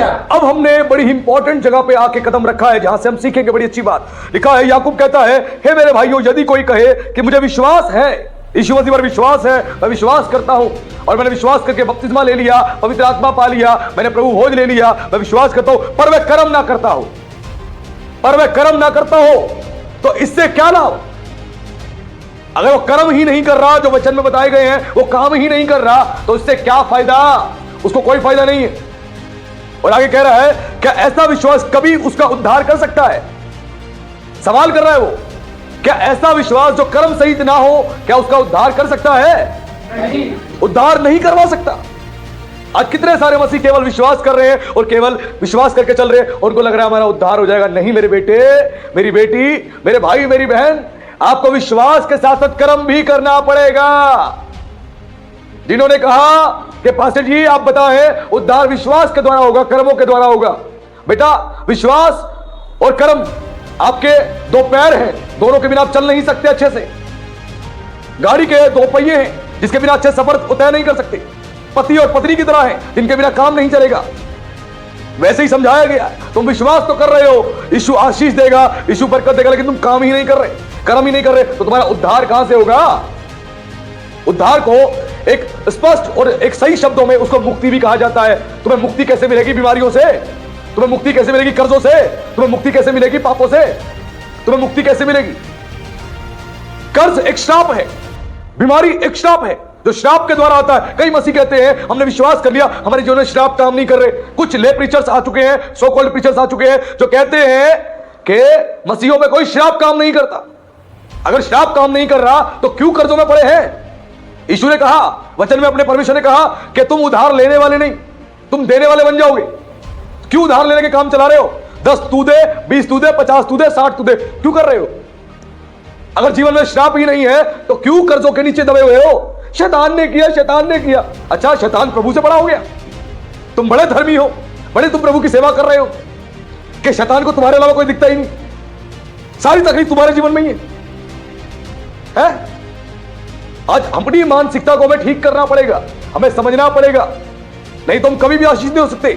अब हमने बड़ी ही इंपॉर्टेंट जगह पे आके कदम रखा है, जहां से हम सीखेंगे बड़ी अच्छी बात। लिखा है, याकूब कहता है, हे मेरे भाइयों, यदि कोई कहे कि मुझे विश्वास है, यीशु मसीह पर विश्वास है, मैं विश्वास करता हूं और मैंने विश्वास करके बपतिस्मा ले लिया, पवित्र आत्मा पा लिया, मैंने प्रभु भोज ले लिया, मैं विश्वास करता हूं, पर वह कर्म ना करता हो, पर वह कर्म ना करता हो, तो इससे क्या लाभ? अगर वो कर्म ही नहीं कर रहा, जो वचन में बताए गए हैं वो काम ही नहीं कर रहा, तो इससे क्या फायदा? उसको कोई फायदा नहीं है। और आगे कह रहा है, क्या ऐसा विश्वास कभी उसका उद्धार कर सकता है? सवाल कर रहा है वो, क्या ऐसा विश्वास जो कर्म सहित ना हो, क्या उसका उद्धार कर सकता है? नहीं, उद्धार नहीं करवा सकता। आज कितने सारे मसीह केवल विश्वास कर रहे हैं और केवल विश्वास करके चल रहे हैं, उनको लग रहा है हमारा उद्धार हो जाएगा। नहीं मेरे बेटे, मेरी बेटी, मेरे भाई, मेरी बहन, आपको विश्वास के साथ साथ कर्म भी करना पड़ेगा। जिन्होंने कहा कि पास्टर जी आप बताएं, उद्धार विश्वास के द्वारा होगा, कर्मों के द्वारा होगा। बेटा, विश्वास और कर्म आपके दो पैर हैं, दोनों के बिना आप चल नहीं सकते अच्छे से। गाड़ी के दो पहिए हैं, जिसके बिना अच्छे सफर तय नहीं कर सकते। पति और पत्नी की तरह हैं, जिनके बिना काम नहीं चलेगा। वैसे ही समझाया गया, तुम विश्वास तो कर रहे हो, यीशु आशीष देगा, यीशु बरकत देगा, लेकिन तुम काम ही नहीं कर रहे, कर्म ही नहीं कर रहे, तो तुम्हारा उद्धार कहां से होगा? उद्धार को एक स्पष्ट और एक सही शब्दों में उसको मुक्ति भी कहा जाता है। तुम्हें मुक्ति कैसे मिलेगी बीमारियों से? तुम्हें मुक्ति कैसे मिलेगी कर्जों से? तुम्हें मुक्ति कैसे मिलेगी पापों से? तुम्हें मुक्ति कैसे मिलेगी? कर्ज एक श्राप है, बीमारी एक श्राप है, जो श्राप के द्वारा आता है। कई मसीह कहते हैं हमने विश्वास कर लिया, हमारे जीवन में श्राप काम नहीं कर रहे। कुछ ले प्रीचर्स आ चुके हैं, सो कॉल्ड प्रीचर्स आ चुके हैं, जो कहते हैं कि मसीहों में कोई श्राप काम नहीं करता। अगर श्राप काम नहीं कर रहा तो क्यों कर्जों में पड़े हैं? यीशु ने कहा, वचन में अपने परमेश्वर ने कहा कि तुम उधार लेने वाले नहीं, तुम देने वाले बन जाओगे। क्यों उधार लेने के काम चला रहे हो? 10 तू दे, 20 तू दे, 50 तू दे, 60 तू दे, क्यों कर रहे हो? अगर जीवन में श्राप ही नहीं है तो क्यों कर्जों के नीचे दबे हुए हो? शैतान ने किया, शैतान ने किया। अच्छा, शैतान प्रभु से बड़ा हो गया? तुम बड़े धर्मी हो, बड़े तुम प्रभु की सेवा कर रहे हो कि शैतान को तुम्हारे अलावा कोई दिखता ही नहीं? सारी तकलीफ तुम्हारे जीवन में ही है? आज अपनी मानसिकता को हमें ठीक करना पड़ेगा, हमें समझना पड़ेगा, नहीं तो हम कभी भी आशीष नहीं हो सकते।